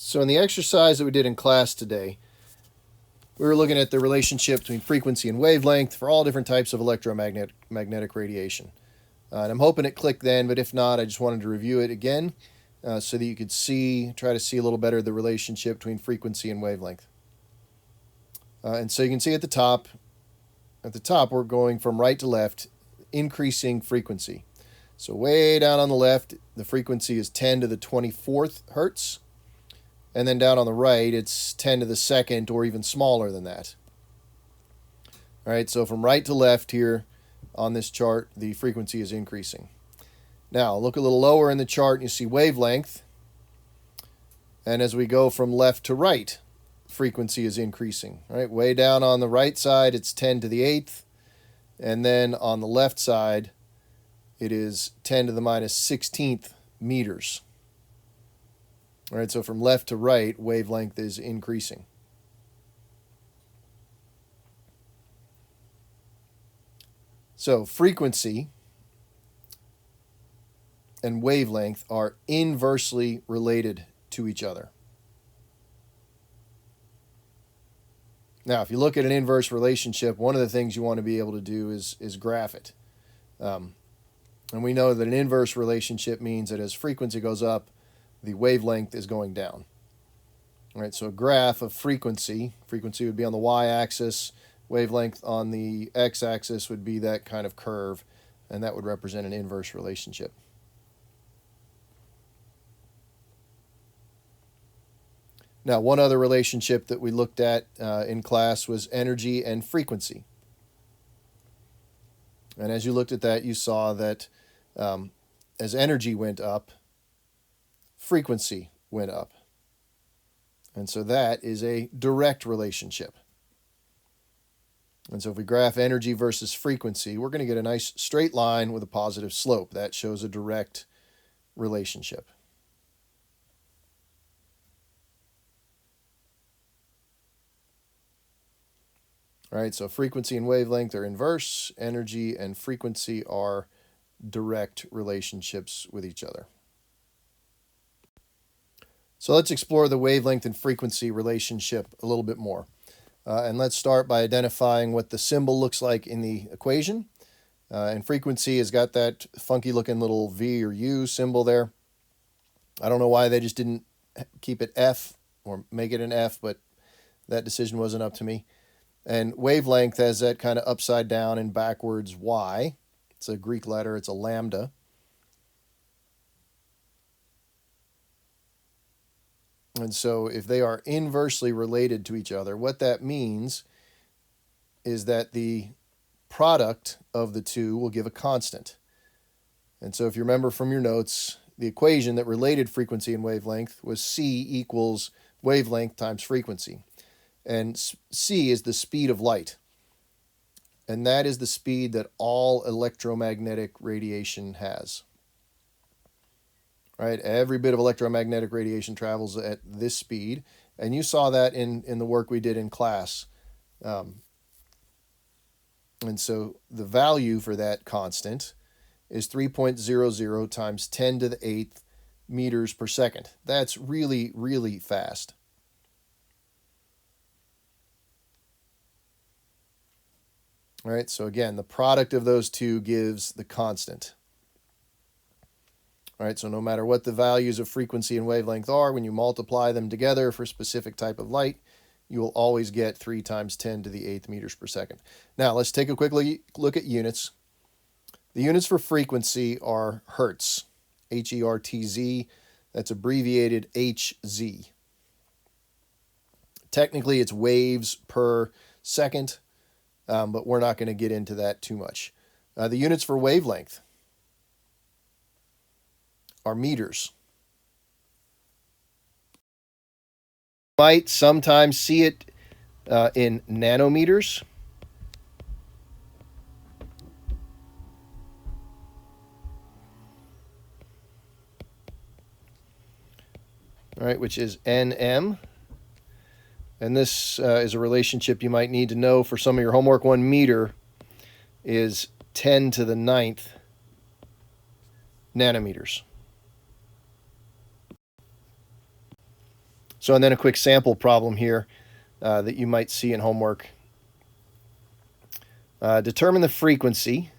So in the exercise that we did in class today, we were looking at the relationship between frequency and wavelength for all different types of electromagnetic radiation. And I'm hoping it clicked then, but if not, I just wanted to review it again so that you could try to see a little better the relationship between frequency and wavelength. And so you can see at the top we're going from right to left, increasing frequency. So way down on the left, the frequency is 10 to the 24th hertz. And then down on the right, it's 10 to the second or even smaller than that. All right, so from right to left here on this chart, the frequency is increasing. Now, look a little lower in the chart and you see wavelength. And as we go from left to right, frequency is increasing. All right, way down on the right side, it's 10 to the 8th. And then on the left side, it is 10 to the minus 16th meters. All right, so from left to right, wavelength is increasing. So frequency and wavelength are inversely related to each other. Now, if you look at an inverse relationship, one of the things you want to be able to do is graph it. And we know that an inverse relationship means that as frequency goes up, the wavelength is going down. All right, so a graph of frequency would be on the y-axis, wavelength on the x-axis would be that kind of curve, and that would represent an inverse relationship. Now, one other relationship that we looked at in class was energy and frequency. And as you looked at that, you saw that as energy went up, frequency went up. And so that is a direct relationship. And so if we graph energy versus frequency, we're going to get a nice straight line with a positive slope. That shows a direct relationship. All right, so frequency and wavelength are inverse. Energy and frequency are direct relationships with each other. So let's explore the wavelength and frequency relationship a little bit more. And let's start by identifying what the symbol looks like in the equation. And frequency has got that funky looking little V or U symbol there. I don't know why they just didn't keep it F or make it an F, but that decision wasn't up to me. And wavelength has that kind of upside down and backwards Y. It's a Greek letter, it's a lambda. And so if they are inversely related to each other, what that means is that the product of the two will give a constant. And so if you remember from your notes, the equation that related frequency and wavelength was C equals wavelength times frequency. And C is the speed of light. And that is the speed that all electromagnetic radiation has. Right? Every bit of electromagnetic radiation travels at this speed. And you saw that in the work we did in class. And so the value for that constant is 3.00 times 10 to the 8th meters per second. That's really, really fast. All right, so again, the product of those two gives the constant. All right, so no matter what the values of frequency and wavelength are, when you multiply them together for a specific type of light, you will always get 3 times 10 to the 8th meters per second. Now, let's take a quick look at units. The units for frequency are hertz, H-E-R-T-Z. That's abbreviated Hz. Technically, it's waves per second, but we're not going to get into that too much. The units for wavelength are meters. You might sometimes see it in nanometers. All right, which is nm. And this is a relationship you might need to know for some of your homework. 1 meter is 10 to the 9th nanometers. So, and then a quick sample problem here that you might see in homework. Determine the frequency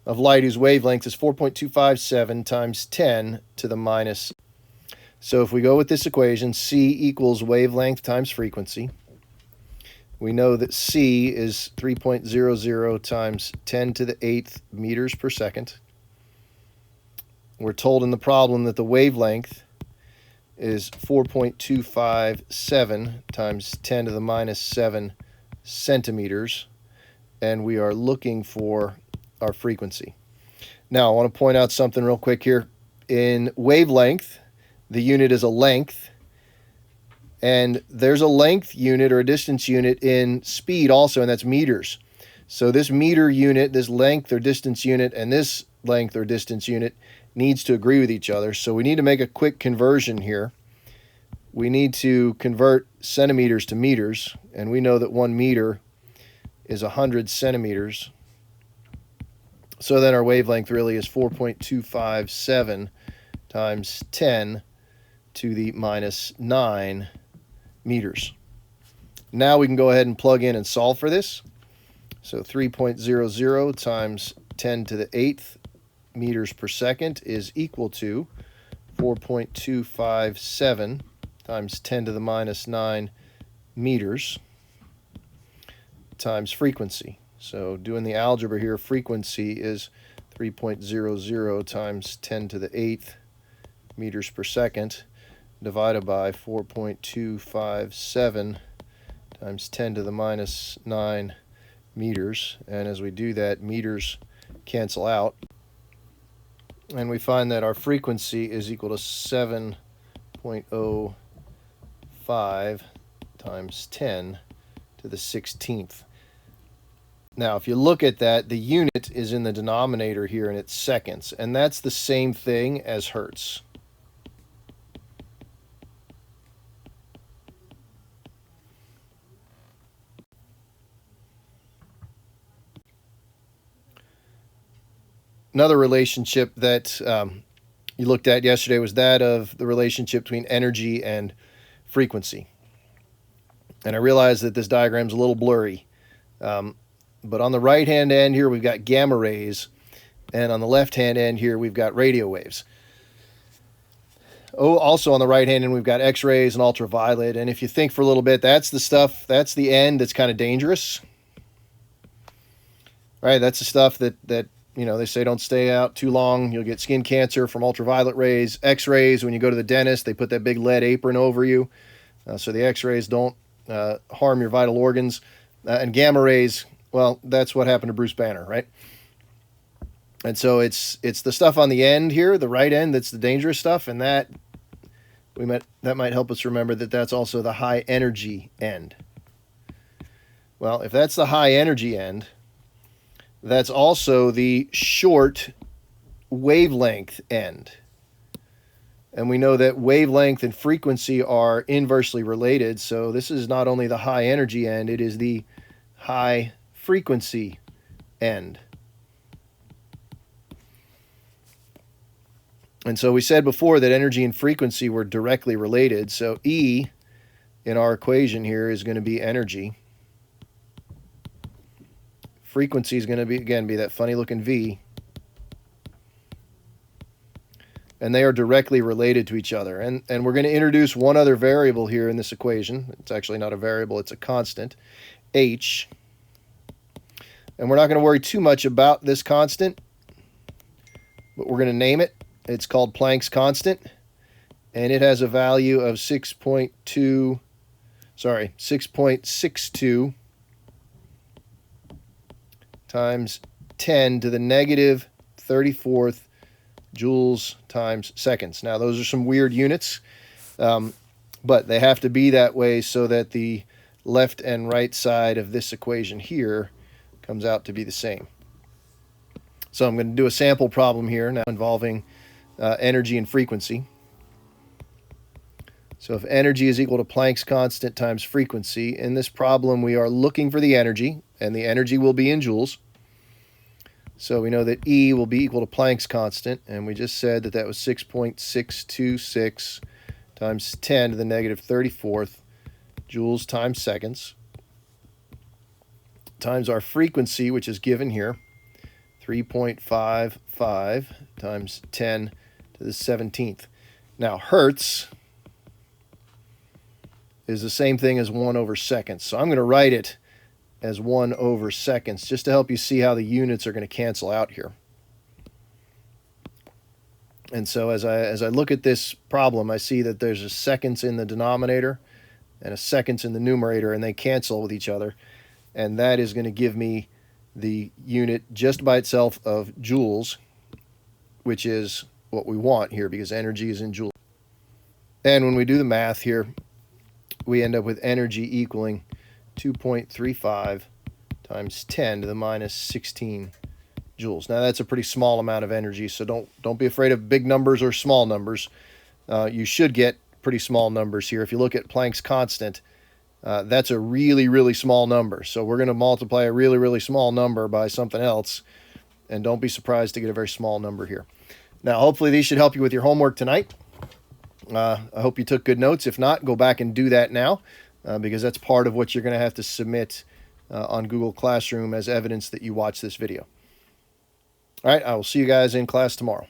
of light whose wavelength is 4.257 times 10 to the minus. So if we go with this equation, C equals wavelength times frequency. We know that C is 3.00 times 10 to the 8th meters per second. We're told in the problem that the wavelength is 4.257 times 10 to the minus 7 centimeters, and we are looking for our frequency. Now, I want to point out something real quick here. In wavelength, the unit is a length, and there's a length unit or a distance unit in speed also, and that's meters. So this meter unit, this length or distance unit, and this length or distance unit needs to agree with each other. So we need to make a quick conversion here. We need to convert centimeters to meters, and we know that 1 meter is 100 centimeters. So then our wavelength really is 4.257 times 10 to the minus 9 meters. Now we can go ahead and plug in and solve for this. So 3.00 times 10 to the 8th meters per second is equal to 4.257 times 10 to the minus 9 meters times frequency. So doing the algebra here, frequency is 3.00 times 10 to the 8th meters per second divided by 4.257 times 10 to the minus 9 meters. And as we do that, meters cancel out. And we find that our frequency is equal to 7.05 times 10 to the 16th. Now, if you look at that, the unit is in the denominator here, and it's seconds, and that's the same thing as hertz. Another relationship that you looked at yesterday was that of the relationship between energy and frequency. And I realize that this diagram is a little blurry. But on the right-hand end here, we've got gamma rays. And on the left-hand end here, we've got radio waves. Oh, also on the right-hand end, we've got X-rays and ultraviolet. And if you think for a little bit, that's the stuff, that's the end that's kind of dangerous. Right? That's the stuff that you know, they say don't stay out too long. You'll get skin cancer from ultraviolet rays. X-rays, when you go to the dentist, they put that big lead apron over you. So the X-rays don't harm your vital organs. And gamma rays, well, that's what happened to Bruce Banner, right? And so it's the stuff on the end here, the right end, that's the dangerous stuff, and that might help us remember that that's also the high energy end. Well, if that's the high energy end, that's also the short wavelength end. And we know that wavelength and frequency are inversely related, so this is not only the high energy end, it is the high frequency end. And so we said before that energy and frequency were directly related. So E in our equation here is going to be energy. Frequency is going to be that funny looking V. And they are directly related to each other. And we're going to introduce one other variable here in this equation. It's actually not a variable, it's a constant, H. And we're not going to worry too much about this constant, but we're going to name it. It's called Planck's constant, and it has a value of 6.62 times 10 to the negative 34th joules times seconds. Now, those are some weird units, but they have to be that way so that the left and right side of this equation here comes out to be the same. So I'm going to do a sample problem here now involving energy and frequency. So if energy is equal to Planck's constant times frequency, in this problem we are looking for the energy, and the energy will be in joules. So we know that E will be equal to Planck's constant, and we just said that that was 6.626 times 10 to the negative 34th joules times seconds times our frequency, which is given here, 3.55 times 10 to the 17th. Now, hertz is the same thing as 1 over seconds. So I'm going to write it as 1 over seconds just to help you see how the units are going to cancel out here. And so as I look at this problem, I see that there's a seconds in the denominator and a seconds in the numerator, and they cancel with each other. And that is going to give me the unit just by itself of joules, which is what we want here because energy is in joules. And when we do the math here, we end up with energy equaling 2.35 times 10 to the minus 16 joules. Now that's a pretty small amount of energy, so don't be afraid of big numbers or small numbers. You should get pretty small numbers here. If you look at Planck's constant, that's a really, really small number. So we're going to multiply a really, really small number by something else, and don't be surprised to get a very small number here. Now, hopefully these should help you with your homework tonight. I hope you took good notes. If not, go back and do that now, because that's part of what you're going to have to submit on Google Classroom as evidence that you watched this video. All right, I will see you guys in class tomorrow.